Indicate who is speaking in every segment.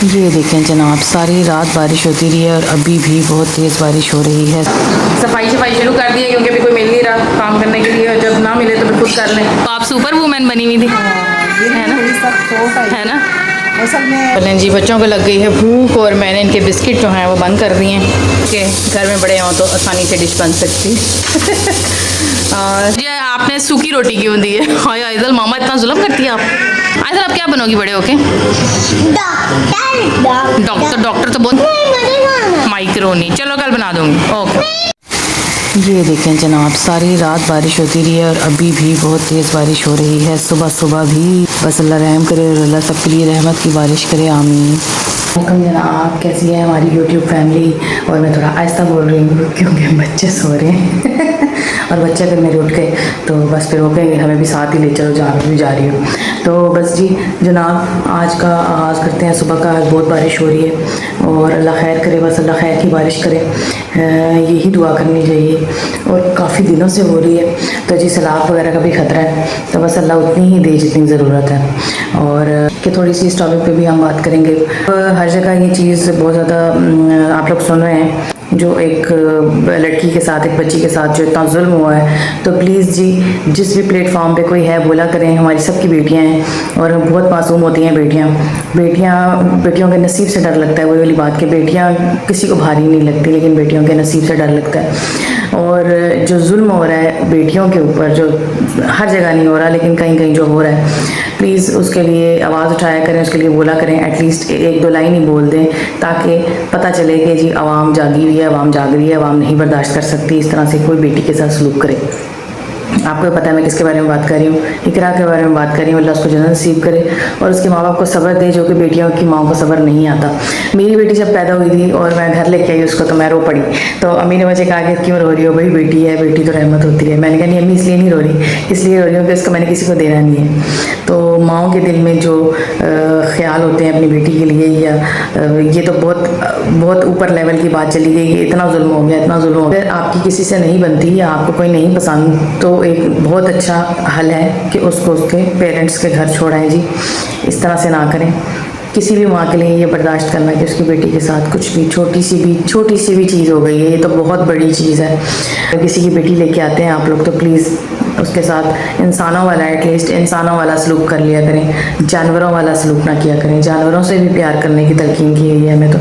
Speaker 1: ये देखें जनाब, सारी रात बारिश होती रही है और अभी भी बहुत तेज़ बारिश हो रही है।
Speaker 2: सफाई शुरू कर दी है क्योंकि अभी कोई मिल नहीं रहा काम करने के लिए, और जब ना मिले तो फिर खुद कर लें। तो आप सुपर वूमेन बनी हुई थी, है ना?
Speaker 1: असल में बोलें जी, बच्चों को लग गई है भूख और मैंने इनके बिस्किट जो हैं वो बंद कर दिए हैं कि घर में बड़े हों तो आसानी से डिश बन सकती और
Speaker 2: जी आपने सूखी रोटी क्यों दी है? हाय आइजल, मामा इतना जुल्म करती है आप। आइजल आप क्या बनोगी बड़े होके? डॉक्टर तो बहुत माइक्रोनी। चलो कल बना दूंगी। ओके।
Speaker 1: ये देखें जनाब, सारी रात बारिश होती रही है और अभी भी बहुत तेज़ बारिश हो रही है। सुबह सुबह भी बस अल्लाह रहम करे और अल्लाह सबके लिए रहमत की बारिश करे, आमीन। वेलकम जनाब, कैसी है हमारी यूट्यूब फैमिली। और मैं थोड़ा आहिस्ता बोल रही हूँ क्योंकि बच्चे सो रहे हैं और बच्चे अगर मेरे उठ गए तो बस फिर हो गए, हमें भी साथ ही ले चलो जहाँ भी जा रही हूँ। तो बस जी जनाब, आज का आगाज़ करते हैं। सुबह का आज बहुत बारिश हो रही है और अल्लाह खैर करे, बस अल्लाह खैर की बारिश करे, यही दुआ करनी चाहिए। और काफ़ी दिनों से हो रही है तो जी सैलाब वगैरह का भी ख़तरा है, तो बस अल्लाह उतनी ही दे जितनी ज़रूरत है। और कि थोड़ी सी इस टॉपिक पे भी हम बात करेंगे। हर जगह ये चीज़ बहुत ज़्यादा आप लोग सुन रहे हैं, जो एक लड़की के साथ, एक बच्ची के साथ जो इतना जुल्म हुआ है। तो प्लीज़ जी, जिस भी प्लेटफॉर्म पे कोई है बोला करें, हमारी सबकी बेटियां हैं और बहुत मासूम होती हैं बेटियों के नसीब से डर लगता है। वही वाली बात कि बेटियां किसी को भारी नहीं लगती, लेकिन बेटियों के नसीब से डर लगता है। और जो जुल्म हो रहा है बेटियों के ऊपर, जो हर जगह नहीं हो रहा लेकिन कहीं कहीं जो हो रहा है, प्लीज़ उसके लिए आवाज़ उठाया करें, उसके लिए बोला करें। एटलीस्ट एक दो लाइन ही बोल दें ताकि पता चले कि जी आवाम जागी हुई है, आवाम जाग रही है, आवाम नहीं बर्दाश्त कर सकती इस तरह से कोई बेटी के साथ सलूक करे। आपको पता है मैं किसके बारे में बात कर रही हूँ, इकरा के बारे में बात कर रही हूँ। अल्लाह उसको जन्नत नसीब करे और उसके माँ बाप को सब्र दे, जो कि बेटियों की माँ को सब्र नहीं आता। मेरी बेटी जब पैदा हुई थी और मैं घर लेके आई उसको, तो मैं रो पड़ी। तो अम्मी ने मुझे कहा कि क्यों रो रही हो भाई, बेटी है, बेटी तो रहमत होती है। मैंने कहा नहीं अम्मी, इसलिए नहीं रो रही, इसलिए रो रही हूँ कि इसको मैंने किसी को देना नहीं है। तो माँओं के दिल में जो ख्याल होते हैं अपनी बेटी के लिए, या ये तो बहुत ऊपर लेवल की बात चली गई कि इतना जुल्म हो गया, इतना जुल्म हो गया। आपकी किसी से नहीं बनती या आपको कोई नहीं पसंद, तो एक बहुत अच्छा हल है कि उसको उसके पेरेंट्स के घर छोड़ाएं जी। इस तरह से ना करें। किसी भी माँ के लिए ये बर्दाश्त करना कि उसकी बेटी के साथ कुछ भी छोटी सी भी चीज़ हो गई है, ये तो बहुत बड़ी चीज़ है। अगर किसी की बेटी लेके आते हैं आप लोग, तो प्लीज़ उसके साथ इंसानों वाला, एटलीस्ट इंसानों वाला सलूक कर लिया करें, जानवरों वाला सलूक ना किया करें। जानवरों से भी प्यार करने की तलकीन की गई है हमें, तो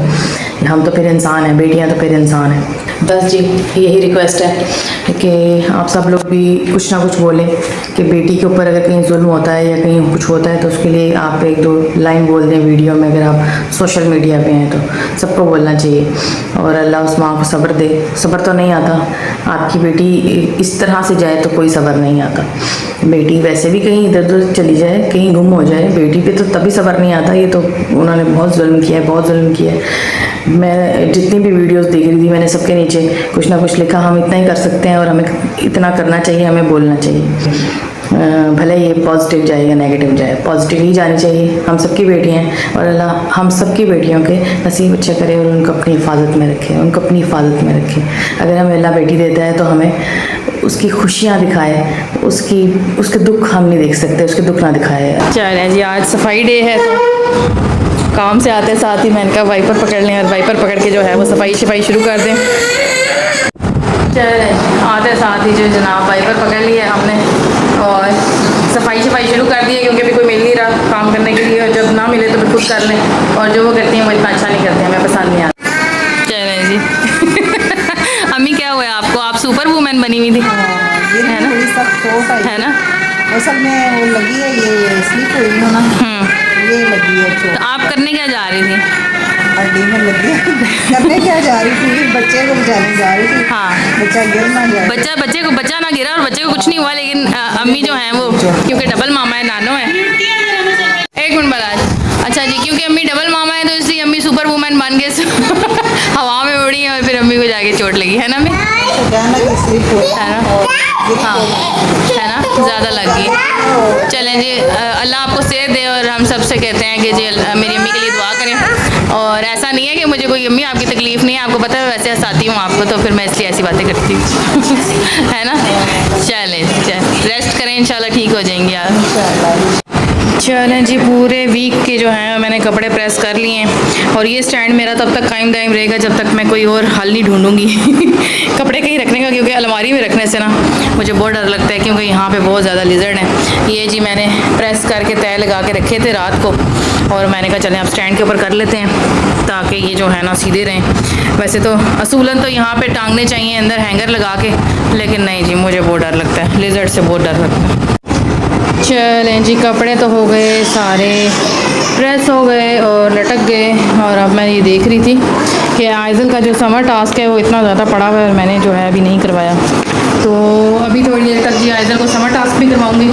Speaker 1: हम तो फिर इंसान हैं, बेटियां तो फिर इंसान हैं। बस जी यही रिक्वेस्ट है कि आप सब लोग भी कुछ ना कुछ बोलें कि बेटी के ऊपर अगर कहीं जुल्म होता है या कहीं कुछ होता है तो उसके लिए आप एक दो लाइन बोल दें वीडियो में। अगर आप सोशल मीडिया पे हैं तो सबको बोलना चाहिए और अल्लाह उस माँ को सब्र दे। सब्र तो नहीं आता, आपकी बेटी इस तरह से जाए तो कोई सब्र नहीं आता। बेटी वैसे भी कहीं इधर उधर चली जाए, कहीं गुम हो जाए, बेटी पे तो तभी सब्र नहीं आता। ये तो उन्होंने बहुत जुल्म किया है, बहुत जुल्म किया है। मैं जितनी भी वीडियोस देख रही थी, मैंने सबके नीचे कुछ ना कुछ लिखा, हम इतना ही कर सकते हैं और हमें इतना करना चाहिए, हमें बोलना चाहिए। भले ये पॉजिटिव जाए या नेगेटिव जाए, पॉजिटिव ही जानी चाहिए। हम सबकी बेटियां हैं और अल्लाह हम सबकी बेटियों के नसीब अच्छे करे और उनको अपनी हिफाजत में रखे, उनको अपनी हिफाजत में रखे। अगर हमें अल्लाह बेटी देता है तो हमें उसकी खुशियाँ दिखाए, उसके दुख हम नहीं देख सकते, उसके दुख ना दिखाए।
Speaker 2: चलें जी, आज सफाई डे है तो काम से आते साथ ही मैंने कहा वाइपर पकड़ लें और वाइपर पकड़ के जो है वो सफाई शुरू कर दें। चलें आते साथ ही जो जनाब वाइपर पकड़ लिया हमने और सफाई शुरू कर दी है क्योंकि अभी कोई मिल नहीं रहा काम करने के लिए, और जब ना मिले तो फिर खुद कर लें। और जो वो करती हैं वो इतना अच्छा नहीं करती, हमें पसंद नहीं आता। चलें जी अम्मी क्या हुआ आपको, आप सुपर वूमेन बनी हुई थी, है ना?
Speaker 3: असल में वो लगी है, ये स्लिप हुई है ना, ये लगी है।
Speaker 2: तो आप करने क्या जा रही थी?
Speaker 3: हड्डी में लगी है। करने क्या जा रही थी, बच्चे को बचाने जा रही थी।
Speaker 2: हाँ,
Speaker 3: बच्चा गिर ना जाए।
Speaker 2: बच्चा ना गिरा और बच्चे को कुछ नहीं हुआ, लेकिन अम्मी जो हैं वो क्योंकि डबल मामा है, नानो है। एक मिनट बराज। अच्छा जी, क्योंकि अम्मी डबल मामा है तो इसलिए अम्मी सुपर वूमेन बन के हवा में उड़ी और फिर अम्मी को जाके चोट लगी, है ना अम्मी? है ना? हाँ है ना, ज़्यादा लग गई। चलें जी, अल्लाह आपको सेहत दे और हम सब से कहते हैं कि जी मेरी अम्मी के लिए दुआ करें। और ऐसा नहीं है कि मुझे कोई अम्मी आपकी तकलीफ़ नहीं है, आपको पता है वैसे हंसाती हूँ आपको, तो फिर मैं इसलिए ऐसी बातें करती हूँ है ना। चलें रेस्ट करें, इंशाल्लाह ठीक हो जाएंगी आप। चलें जी, पूरे वीक के जो हैं मैंने कपड़े प्रेस कर लिए हैं और ये स्टैंड मेरा तब तक कायम दायम रहेगा जब तक मैं कोई और हल नहीं ढूंढूंगी कपड़े कहीं रखने का, क्योंकि अलमारी में रखने से ना मुझे बहुत डर लगता है, क्योंकि यहाँ पे बहुत ज़्यादा लिजर्ड हैं। ये जी मैंने प्रेस करके तय लगा के रखे थे रात को और मैंने कहा चलें अब स्टैंड के ऊपर कर लेते हैं ताकि ये जो है ना सीधे रहें। वैसे तो असूलन तो यहाँ पर टांगने चाहिए अंदर हैंगर लगा के, लेकिन नहीं जी मुझे बहुत डर लगता है, लिजर्ड से बहुत डर लगता है। चलें जी, कपड़े तो हो गए सारे प्रेस हो गए और लटक गए। और अब मैं ये देख रही थी कि आइज़ल का जो समर टास्क है वो इतना ज़्यादा पड़ा हुआ है और मैंने जो है अभी नहीं करवाया, तो अभी थोड़ी देर तक जी आइज़ल को समर टास्क भी करवाऊँगी।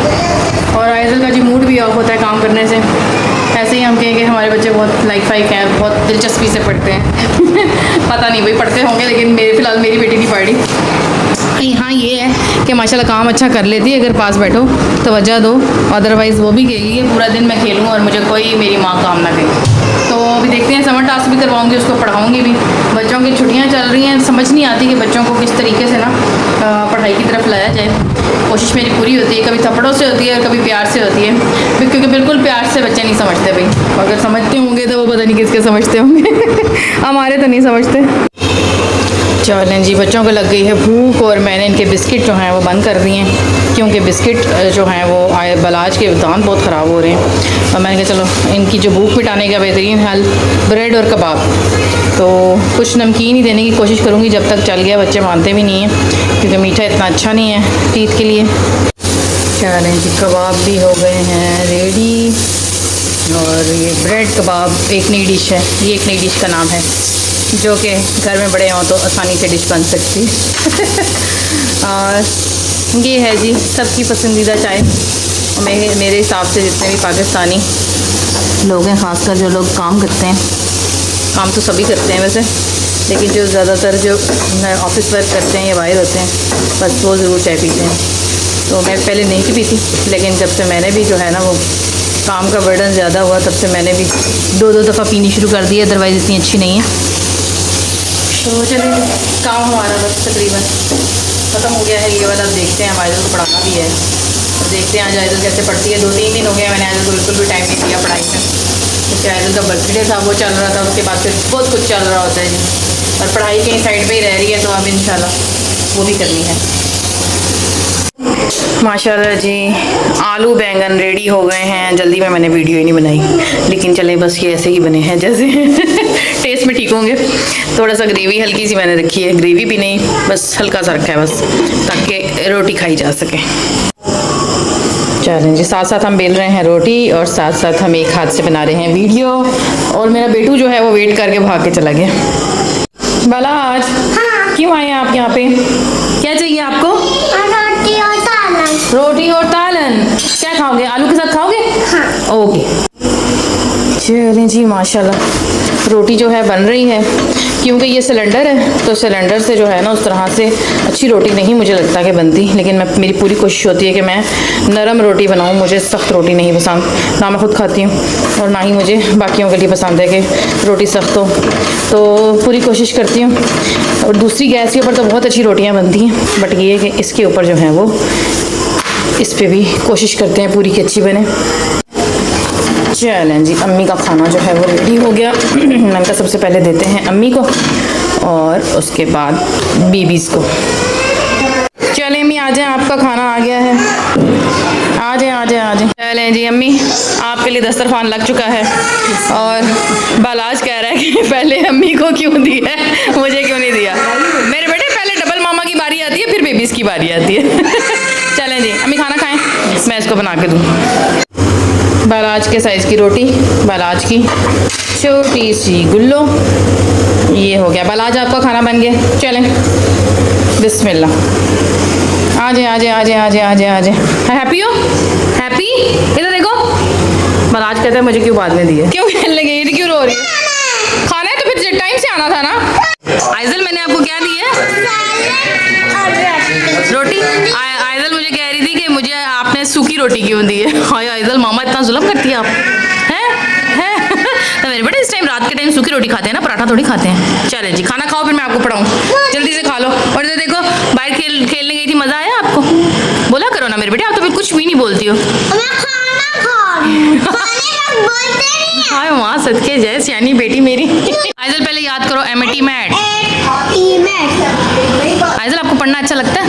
Speaker 2: और आइज़ल का जी मूड भी ऑफ होता है काम करने से। ऐसे ही हम कहेंगे हमारे बच्चे बहुत लाइक फाइक हैं, बहुत दिलचस्पी से पढ़ते हैं पता नहीं भाई पढ़ते होंगे, लेकिन फ़िलहाल मेरी बेटी नहीं पढ़ रही। हाँ ये है कि माशाल्लाह काम अच्छा कर लेती है, अगर पास बैठो तवज्जो दो, अदरवाइज़ वो भी कहेगी कि पूरा दिन मैं खेलूँ और मुझे कोई मेरी माँ काम ना करे। तो अभी देखते हैं, समर टास्क भी करवाऊँगी, उसको पढ़ाऊँगी भी। बच्चों की छुट्टियाँ चल रही हैं, समझ नहीं आती कि बच्चों को किस तरीके से ना पढ़ाई की तरफ लाया जाए। कोशिश मेरी पूरी होती है, कभी थप्पड़ों से होती है, कभी प्यार से होती है, क्योंकि बिल्कुल प्यार से बच्चे नहीं समझते भाई। अगर समझते होंगे तो वो पता नहीं किसके समझते होंगे हमारे तो नहीं समझते। चलें जी, बच्चों को लग गई है भूख और मैंने इनके बिस्किट जो हैं वो बंद कर दिए हैं, क्योंकि बिस्किट जो हैं वो बलाज के दांत बहुत ख़राब हो रहे हैं। और मैंने कहा चलो इनकी जो भूख मिटाने का बेहतरीन हल ब्रेड और कबाब, तो कुछ नमकीन ही देने की कोशिश करूँगी जब तक चल गया। बच्चे मानते भी नहीं हैं क्योंकि मीठा इतना अच्छा नहीं है टीथ के लिए। चलें जी, कबाब भी हो गए हैं रेडी और ये ब्रेड कबाब एक नई डिश है, ये एक नई डिश का नाम है जो कि घर में बड़े हों तो आसानी से डिश बन सकती है और ये है जी सबकी पसंदीदा चाय। मेरे हिसाब से जितने भी पाकिस्तानी लोग हैं, ख़ासकर जो लोग काम करते हैं, काम तो सभी करते हैं वैसे, लेकिन जो ज़्यादातर जो ऑफिस वर्क करते हैं या बाहर होते हैं, बस वो ज़रूर चाय पीते हैं। तो मैं पहले नहीं थी पीती, लेकिन जब से मैंने भी जो है ना वो काम का बर्डन ज़्यादा हुआ, तब से मैंने भी दो दफ़ा पीनी शुरू कर दी। अदरवाइज़ इतनी अच्छी नहीं है। तो चलिए काम हमारा बस तकरीबन ख़त्म हो गया है। ये वाला अब देखते हैं, आइज़ल को पढ़ाना भी है और देखते हैं आज आइज़ल कैसे पढ़ती है। 2-3 दिन हो गया मैंने आइज़ल को बिल्कुल भी टाइम नहीं दिया पढ़ाई में, क्योंकि आइज़ल का बर्थडे था वो चल रहा था, उसके बाद फिर बहुत कुछ चल रहा होता है जी, और पढ़ाई कहीं साइड पर ही रह रही है, तो अब इंशाल्लाह वो भी करनी है। माशाल्लाह जी, आलू बैंगन रेडी हो गए हैं। जल्दी में मैंने वीडियो ही नहीं बनाई, लेकिन चलें बस ये ऐसे ही बने हैं जैसे टेस्ट में ठीक होंगे। थोड़ा सा ग्रेवी हल्की सी मैंने रखी है, ग्रेवी भी नहीं, बस हल्का सा रखा है बस, ताकि रोटी खाई जा सके। चलें जी, साथ साथ हम बेल रहे हैं रोटी और साथ साथ हम एक हाथ से बना रहे हैं वीडियो। और मेरा बेटू जो है वो वेट करके भाग के चला गया। बाला आज क्यों आए आप यहाँ पे? क्या चाहिए आपको? रोटी और तालन। क्या खाओगे? आलू के साथ खाओगे? हाँ। ओके। चलें जी, माशाल्लाह रोटी जो है बन रही है, क्योंकि ये सिलेंडर है तो सिलेंडर से जो है ना उस तरह से अच्छी रोटी नहीं मुझे लगता कि बनती, लेकिन मेरी पूरी कोशिश होती है कि मैं नरम रोटी बनाऊं। मुझे सख्त रोटी नहीं पसंद, ना मैं खुद खाती हूँ और ना ही मुझे बाकियों के लिए पसंद है कि रोटी सख्त हो, तो पूरी कोशिश करती हूँ। और दूसरी गैस के ऊपर तो बहुत अच्छी रोटियाँ बनती हैं, बट ये है कि इसके ऊपर जो है वो इस पे भी कोशिश करते हैं पूरी की अच्छी बने। चलें जी, अम्मी का खाना जो है वो रेडी हो गया। मैंने कहा सबसे पहले देते हैं अम्मी को और उसके बाद बीबीज़ को। चलें अम्मी आ जाएं, आपका खाना आ गया है, आ जाएं आ जाएं आ जाएं। चलें जी अम्मी, आपके लिए दस्तरखान लग चुका है और बालाज कह रहा है कि पहले अम्मी को क्यों दिया है, मुझे क्यों नहीं दिया। मेरे बेटे पहले डबल मामा की बारी आती है, फिर बेबीज़ की बारी आती है चलें जी अम्मी खाना खाएं, मैं इसको बना के दूँ। बालाज के साइज़ की रोटी, बालाज की छोटी सी गुल्लो, ये हो गया। बालाज आपका खाना बन गया। चलें बिस्मिल्लाह, आ जाए आ जाए आ जाए आ जाए आ जाए आ जाए। हैप्पी हो? हैप्पी? इधर देखो। बालाज कहता है मुझे क्यों बाद में दिए, क्यों खेलने गई थी, क्यों रो रही है? खाना है तो फिर टाइम से आना था ना। आइज़ल मैंने आपको क्या दी है? रोटी। आइज़ल मुझे कह रही थी कि मुझे आपने सूखी रोटी क्यों दी है। हाय आइज़ल, मामा इतना जुल्म करती है आप, हैं तो मेरे बेटे इस टाइम रात के टाइम सूखी रोटी खाते हैं ना, पराठा थोड़ी खाते हैं। चले जी खाना खाओ, फिर मैं आपको पढ़ाऊँ, जल्दी से खा लो। और इधर देखो, बाहर खेलने गई थी, मज़ा आया आपको? बोला करो ना मेरे बेटे, आप तो फिर कुछ भी नहीं बोलती हो। हाय माँ सदके जय सियानी बेटी मेरी। आइजल पहले याद करो एमिटी मैट। आइजल आपको पढ़ना अच्छा लगता है?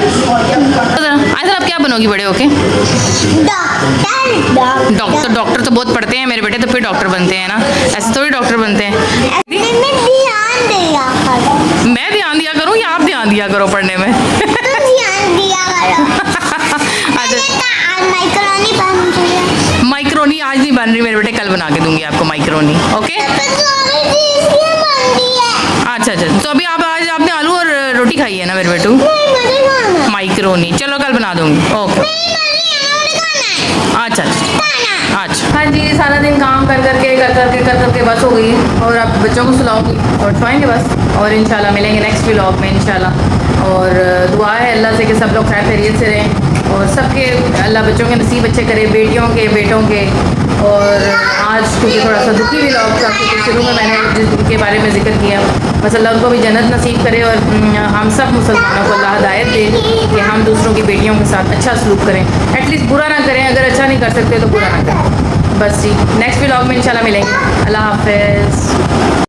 Speaker 2: आइजल आप क्या बनोगी बड़े होके? डॉक्टर। डॉक्टर तो बहुत पढ़ते हैं मेरे बेटे, तो फिर डॉक्टर बनते हैं ना, ऐसे थोड़ी डॉक्टर बनते हैं। मैं ध्यान दिया करूँ या आप ध्यान दिया करो पढ़ने में? माइक्रोनी आज नहीं बन रही मेरे बेटे, कल बना के दूंगी आपको माइक्रोनी। ओके अच्छा अच्छा, तो अभी आप आज आपने आलू और रोटी खाई है ना मेरे बेटू? माइक्रोनी चलो कल बना दूंगी। ओके अच्छा अच्छा। हाँ जी, सारा दिन काम कर करके बस हो गई, और अब बच्चों को सुलाऊंगी और सोएंगे बस, और इंशाल्लाह मिलेंगे नेक्स्ट व्लॉग में इंशाल्लाह। और दुआ है अल्लाह से कि सब लोग खैर खैरियत से रहें, और सबके अल्लाह बच्चों के नसीब अच्छे करे, बेटियों के बेटों के। और आज क्योंकि थोड़ा सा दुखी व्लॉग था, क्योंकि शुरू में मैंने जिनके बारे में जिक्र किया, बस अल्लाह उनको भी जन्नत नसीब करे, और हम सब मुसलमानों को अल्लाह हिदायत दे कि हम दूसरों की बेटियों के साथ अच्छा सलूक करें, एटलीस्ट बुरा ना करें, अगर अच्छा नहीं कर सकते तो बुरा ना करें। बस जी, नेक्स्ट व्लॉग में इंशाल्लाह मिलेंगे। अल्लाह हाफ़िज़।